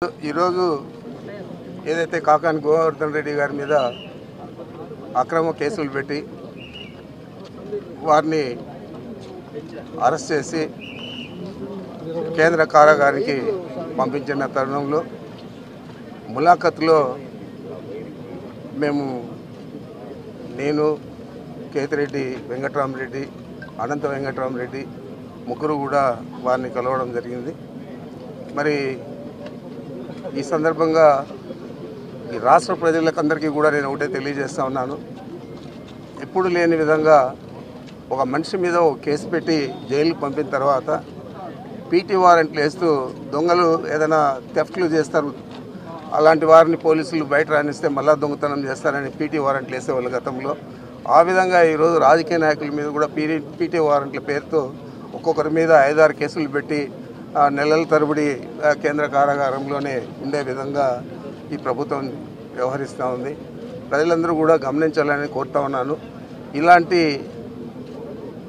ఈరోజు ఏదైతే కాకాని గోవర్ధన్ రెడ్డి గారి మీద అక్రమ కేసులు పెట్టి వారిని అరెస్ట్ చేసి కేంద్ర కారాగారికి పంపించిన తరుణంలో ములాఖత్లో నేను కేతిరెడ్డి వెంకటరామరెడ్డి అనంత వెంకటరామరెడ్డి ముగ్గురు కూడా వారిని కలవడం జరిగింది. మరి ఈ సందర్భంగా ఈ రాష్ట్ర ప్రజలకందరికీ కూడా నేను ఒకటే తెలియజేస్తా ఉన్నాను. ఎప్పుడు లేని విధంగా ఒక మనిషి మీద ఒక కేసు పెట్టి జైలుకి పంపిన తర్వాత పీటీ వారెంట్లు వేస్తూ దొంగలు ఏదైనా థెఫ్ట్లు చేస్తారు, అలాంటి వారిని పోలీసులు బయట రానిస్తే మళ్ళా దొంగతనం చేస్తారని పీటీ వారెంట్లు వేసేవాళ్ళు గతంలో. ఆ విధంగా ఈరోజు రాజకీయ నాయకుల మీద కూడా పీటీ వారెంట్ల పేరుతో ఒక్కొక్కరి మీద 5-6 కేసులు పెట్టి నెలల తరబడి కేంద్ర కారాగారంలోనే ఉండే విధంగా ఈ ప్రభుత్వం వ్యవహరిస్తూ ఉంది. ప్రజలందరూ కూడా గమనించాలని కోరుతా ఉన్నాను. ఇలాంటి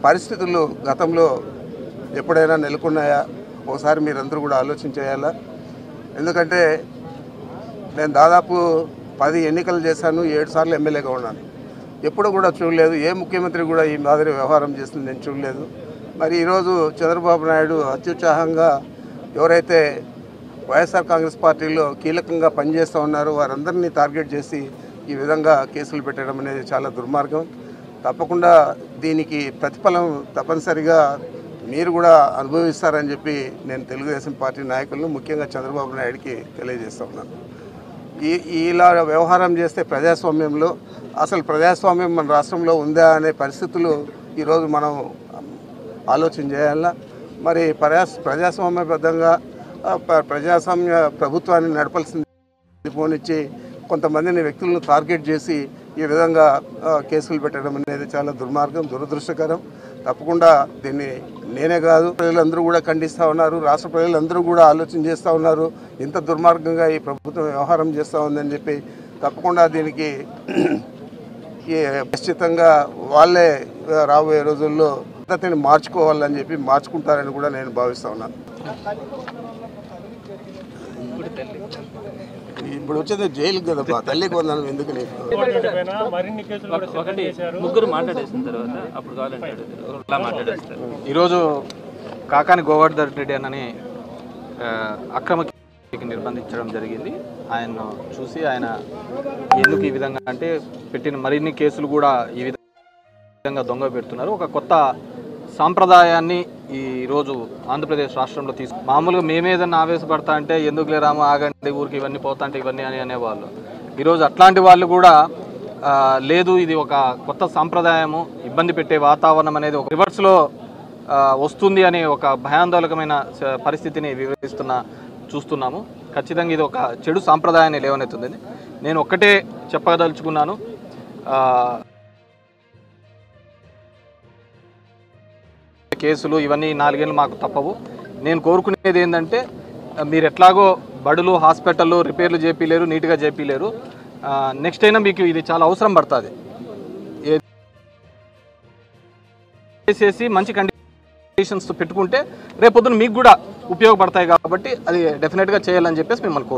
పరిస్థితులు గతంలో ఎప్పుడైనా నెలకొన్నాయా ఒకసారి మీరందరూ కూడా ఆలోచన చేయాలా. ఎందుకంటే నేను దాదాపు 10 ఎన్నికలు చేశాను, 7 సార్లు ఎమ్మెల్యేగా ఉన్నాను. ఎప్పుడు కూడా చూడలేదు, ఏ ముఖ్యమంత్రి కూడా ఈ మాదిరి వ్యవహారం చేస్తుంది నేను చూడలేదు. మరి ఈరోజు చంద్రబాబు నాయుడు అత్యుత్సాహంగా ఎవరైతే వైఎస్ఆర్ కాంగ్రెస్ పార్టీలో కీలకంగా పనిచేస్తూ ఉన్నారో వారందరినీ టార్గెట్ చేసి ఈ విధంగా కేసులు పెట్టడం అనేది చాలా దుర్మార్గం. తప్పకుండా దీనికి ప్రతిఫలం తప్పనిసరిగా మీరు కూడా అనుభవిస్తారని చెప్పి నేను తెలుగుదేశం పార్టీ నాయకులను ముఖ్యంగా చంద్రబాబు నాయుడికి తెలియజేస్తూ ఉన్నాను. ఇలా వ్యవహారం చేస్తే ప్రజాస్వామ్యంలో అసలు ప్రజాస్వామ్యం మన రాష్ట్రంలో ఉందా అనే పరిస్థితులు ఈరోజు మనం ఆలోచన చేయాలా. మరి ప్రజాస్వామ్యబద్ధంగా ప్రజాస్వామ్య ప్రభుత్వాన్ని నడపాల్సింది పోనిచ్చి కొంతమందిని వ్యక్తులను టార్గెట్ చేసి ఈ విధంగా కేసులు పెట్టడం అనేది చాలా దుర్మార్గం, దురదృష్టకరం. తప్పకుండా దీన్ని నేనే కాదు ప్రజలందరూ కూడా ఖండిస్తూ ఉన్నారు. రాష్ట్ర ప్రజలందరూ కూడా ఆలోచన చేస్తూ ఉన్నారు, ఇంత దుర్మార్గంగా ఈ ప్రభుత్వం వ్యవహారం చేస్తూ ఉందని చెప్పి. తప్పకుండా దీనికి నిశ్చితంగా వాళ్ళే రాబోయే రోజుల్లో పద్ధతిని మార్చుకోవాలని చెప్పి మార్చుకుంటారని కూడా నేను భావిస్తూ ఉన్నాను. ఇప్పుడు వచ్చేది జైలు కదా, తల్లికి వందనం ఎందుకు నీకు? ఈరోజు కాకాని గోవర్ధన్ రెడ్డి అని అక్రమ నిర్బంధించడం జరిగింది. ఆయన్ను చూసి ఆయన ఎందుకు ఈ విధంగా అంటే పెట్టిన మరిన్ని కేసులు కూడా ఈ విధంగా దొంగ పెడుతున్నారు. ఒక కొత్త సాంప్రదాయాన్ని ఈరోజు ఆంధ్రప్రదేశ్ రాష్ట్రంలో మామూలుగా మేమేదన్నా ఆవేశపడతా అంటే ఎందుకు లేరామో ఆగండి ఊరికి ఇవన్నీ పోతా అంటే ఇవన్నీ అని అనేవాళ్ళు. ఈరోజు అట్లాంటి వాళ్ళు కూడా లేదు, ఇది ఒక కొత్త సాంప్రదాయము, ఇబ్బంది పెట్టే వాతావరణం అనేది ఒక రివర్స్లో వస్తుంది అనే ఒక భయాందోళకమైన పరిస్థితిని చూస్తున్నాము. ఖచ్చితంగా ఇది ఒక చెడు సాంప్రదాయాన్ని లేవనెత్తుంది. నేను ఒక్కటే చెప్పదలుచుకున్నాను, కేసులు ఇవన్నీ 4 ఏళ్ళు మాకు తప్పవు. నేను కోరుకునేది ఏంటంటే మీరు ఎట్లాగో బడులు హాస్పిటళ్ళు రిపేర్లు చేపిలేరు, నీట్గా చేపిలేరు. నెక్స్ట్ అయినా మీకు ఇది చాలా అవసరం పడుతుంది. చేసేసి మంచి కండిషన్స్ పెట్టుకుంటే రేపొద్దున మీకు కూడా ఉపయోగపడతాయి కాబట్టి అది డెఫినెట్గా చేయాలని చెప్పేసి మిమ్మల్ని